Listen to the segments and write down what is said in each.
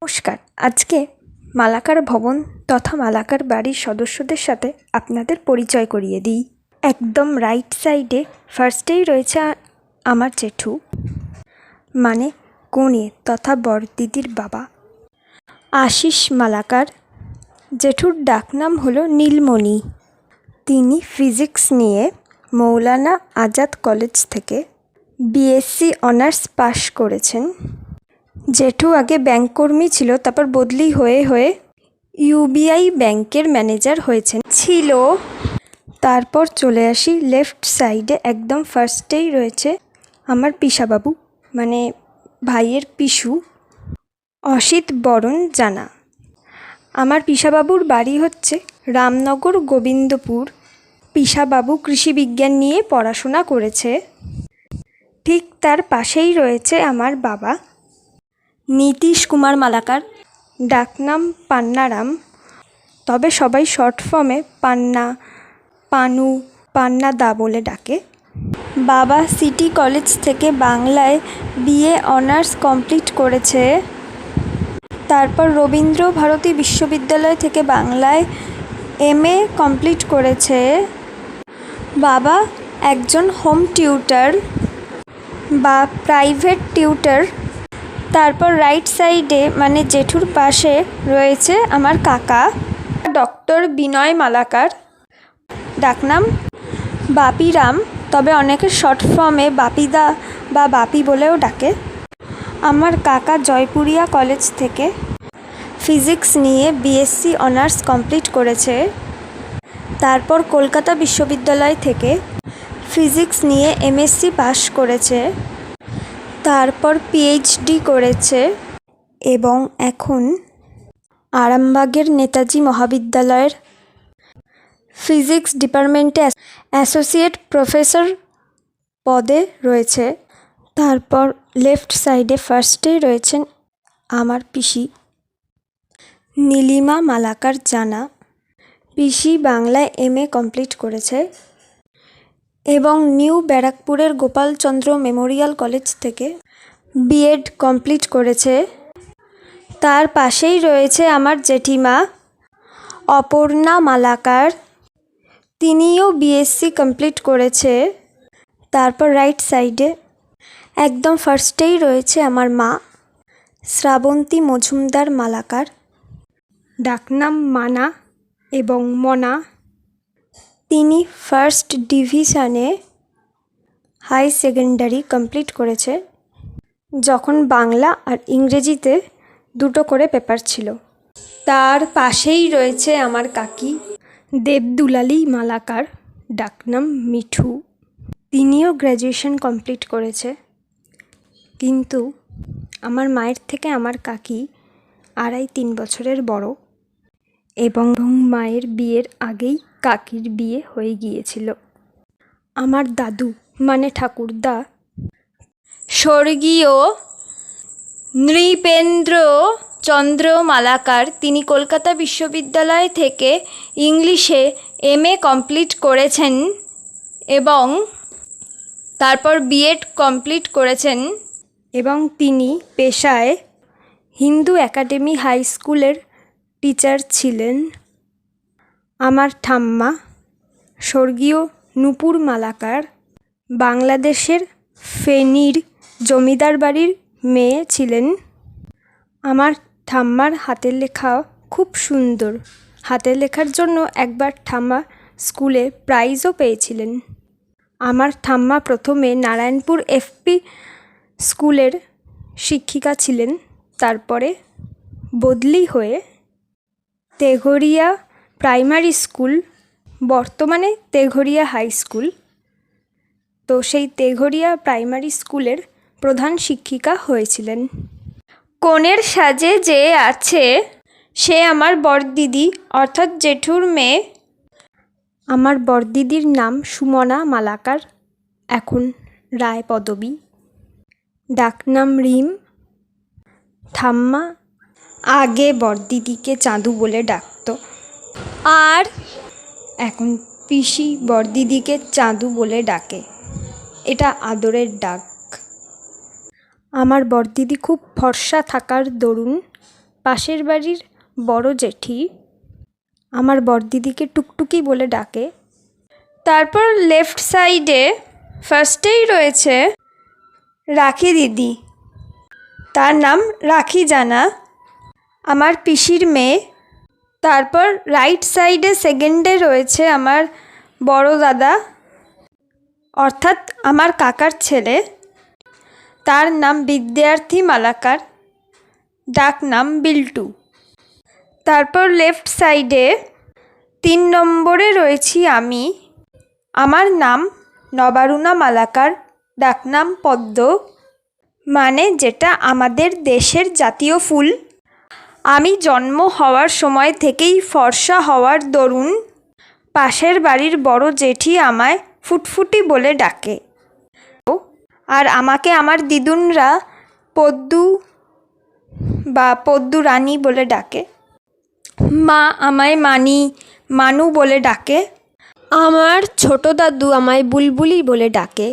নমস্কার। আজকে মালাকার ভবন তথা মালাকার বাড়ির সদস্যদের সাথে আপনাদের পরিচয় করিয়ে দিই। একদম রাইট সাইডে ফার্স্টেই রয়েছে আমার জেঠু, মানে কনে তথা বরদিদির বাবা আশিস মালাকার। জেঠুর ডাকনাম হলো নীলমণি। তিনি ফিজিক্স নিয়ে মৌলানা আজাদ কলেজ থেকে বিএসসি অনার্স পাশ করেছেন। জেঠু আগে ব্যাংক কর্মী ছিল, তারপর বদলি হয়ে ইউবিআই ব্যাংকের ম্যানেজার ছিল। তারপর চলে আসি লেফট সাইডে, একদম ফার্স্টেই রয়েছে আমার পিসাবাবু, মানে ভাইয়ের পিসু অসিত বরণ জানা। আমার পিসাবাবুর বাড়ি হচ্ছে রামনগর গোবিন্দপুর। পিসাবাবু কৃষি বিজ্ঞান নিয়ে পড়াশোনা করেছে। ঠিক তার পাশেই রয়েছে আমার বাবা নীতিশ কুমার মালাকার, ডাকনাম পান্নারাম, তবে সবাই শর্ট ফর্মে পান্না, পানু, পান্নাদা বলে ডাকে। বাবা সিটি কলেজ থেকে বাংলায় বিএ অনার্স কমপ্লিট করেছে। তারপর রবীন্দ্র ভারতী বিশ্ববিদ্যালয় থেকে বাংলায় এমএ কমপ্লিট করেছে। বাবা একজন হোম টিউটার বা প্রাইভেট টিউটার। তারপর রাইট সাইডে মানে জেঠুর পাশে রয়েছে আমার কাকা ডক্টর বিনয় মালাকার, ডাকনাম বাপিরাম, তবে অনেকে শর্ট ফর্মে বাপিদা বা বাপি বলেও ডাকে। আমার কাকা জয়পুরিয়া কলেজ থেকে ফিজিক্স নিয়ে বিএসসি অনার্স কমপ্লিট করেছে। তারপর কলকাতা বিশ্ববিদ্যালয় থেকে ফিজিক্স নিয়ে এমএসসি পাশ করেছে। তারপর পিএইচডি করেছে এবং এখন আরামবাগের নেতাজি মহাবিদ্যালয়ের ফিজিক্স ডিপার্টমেন্টে অ্যাসোসিয়েট প্রফেসর পদে রয়েছে। তারপর লেফট সাইডে ফার্স্টে রয়েছেন আমার পিসি নীলিমা মালাকার জানা। পিসি বাংলায় এমএ কমপ্লিট করেছে এবং নিউ ব্যারাকপুরের গোপালচন্দ্র মেমোরিয়াল কলেজ থেকে বিএড কমপ্লিট করেছে। তার পাশেই রয়েছে আমার জেঠিমা অপর্ণা মালাকার, তিনিও বিএসসি কমপ্লিট করেছে। তারপর রাইট সাইডে একদম ফার্স্টেই রয়েছে আমার মা শ্রাবন্তী মজুমদার মালাকার, ডাকনাম মানা এবং মনা। তিনি ফার্স্ট ডিভিশনে হাই সেকেন্ডারি কমপ্লিট করেছে, যখন বাংলা আর ইংরেজিতে দুটো করে পেপার ছিল। তার পাশেই রয়েছে আমার কাকি দেবদুলালী মালাকার, ডাকনাম মিঠু। তিনিও গ্র্যাজুয়েশন কমপ্লিট করেছে, কিন্তু আমার মায়ের থেকে আমার কাকি 2.5-3 বছরের বড় এবং মায়ের বিয়ের আগেই কাকির বিয়ে হয়ে গিয়েছিল। আমার দাদু মানে ঠাকুরদা স্বর্গীয় নৃপেন্দ্র চন্দ্র মালাকার, তিনি কলকাতা বিশ্ববিদ্যালয় থেকে ইংলিশে এমএ কমপ্লিট করেছেন এবং তারপর বিএড কমপ্লিট করেছেন এবং তিনি পেশায় হিন্দু একাডেমি হাই স্কুলের টিচার ছিলেন। আমার ঠাম্মা স্বর্গীয় নূপুর মালাকার বাংলাদেশের ফেনীর জমিদার বাড়ির মেয়ে ছিলেন। আমার ঠাম্মার হাতের লেখা খুব সুন্দর। হাতের লেখার জন্য একবার ঠাম্মা স্কুলে প্রাইজও পেয়েছিলেন। আমার ঠাম্মা প্রথমে নারায়ণপুর এফপি স্কুলের শিক্ষিকা ছিলেন, তারপরে বদলি হয়ে তেঘরিয়া প্রাইমারি স্কুল, বর্তমানে তেঘরিয়া হাই স্কুল, তো সেই তেঘরিয়া প্রাইমারি স্কুলের প্রধান শিক্ষিকা হয়েছিলেন। কনের সাজে যে আছে সে আমার বড়দিদি অর্থাৎ জেঠুর মেয়ে। আমার বড়দিদির নাম সুমনা মালাকার, এখন রায় পদবী, ডাকনাম রিম। ঠাম্মা আগে বড়দিদিকে চাঁদু বলে ডাকত, আর এখন পিসি বড়দিদিকে চাঁদু বলে ডাকে, এটা আদরের ডাক। আমার বড়দিদি খুব ফর্সা থাকার দরুন পাশের বাড়ির বড় জেঠি আমার বড়দিদিকে টুকটুকি বলে ডাকে। তারপর লেফট সাইডে ফার্স্টেই রয়েছে রাখি দিদি, তার নাম রাখি জানা, আমার পিসির মেয়ে। তারপর রাইট সাইডে সেকেন্ডে রয়েছে আমার বড় দাদা, অর্থাৎ আমার কাকার ছেলে, তার নাম বিদ্যার্থী মালাকার, ডাক নাম বিল্টু। তারপর লেফট সাইডে 3 নম্বরে রয়েছি আমি, আমার নাম নবারুণা মালাকার, ডাকনাম পদ্ম, মানে যেটা আমাদের দেশের জাতীয় ফুল। আমি জন্ম হওয়ার সময় থেকেই ফর্সা হওয়ার দরুন পাশের বাড়ির বড় জেঠি আমায় ফুটফুটি বলে ডাকে, আর আমাকে আমার দিদুনরা পদ্দু বা পদ্দু রানী বলে ডাকে। মা আমায় মানি, মানু বলে ডাকে। আমার ছোট দাদু আমায় বুলবুলি বলে ডাকে।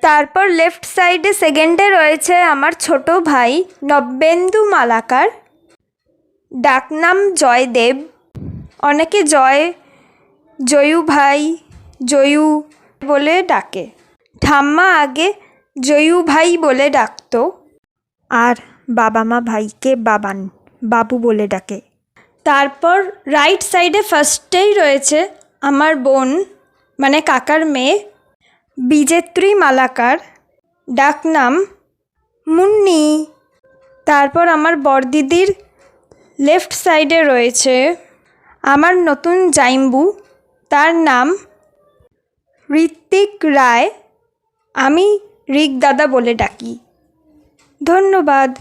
তারপর লেফট সাইডে সেকেন্ডে রয়েছে আমার ছোট ভাই নব্যেন্দু মালাকার, ডাকনাম জয়দেব, অনেকে জয়ু ভাই, জয়ু বলে ডাকে। ঠাম্মা আগে জয়ু ভাই বলে ডাকতো, আর বাবা মা ভাইকে বাবু বলে ডাকে। তারপর রাইট সাইডে ফার্স্টেই রয়েছে আমার বোন, মানে কাকার মেয়ে, বিজেত্রী মালাকার, ডাকনাম মুন্নি। তারপর আমার বড়দিদির লেফট সাইডে রয়েছে আমার নতুন জাইম্বু, তার নাম ঋত্বিক রায়, আমি ঋক দাদা বলে ডাকি। ধন্যবাদ।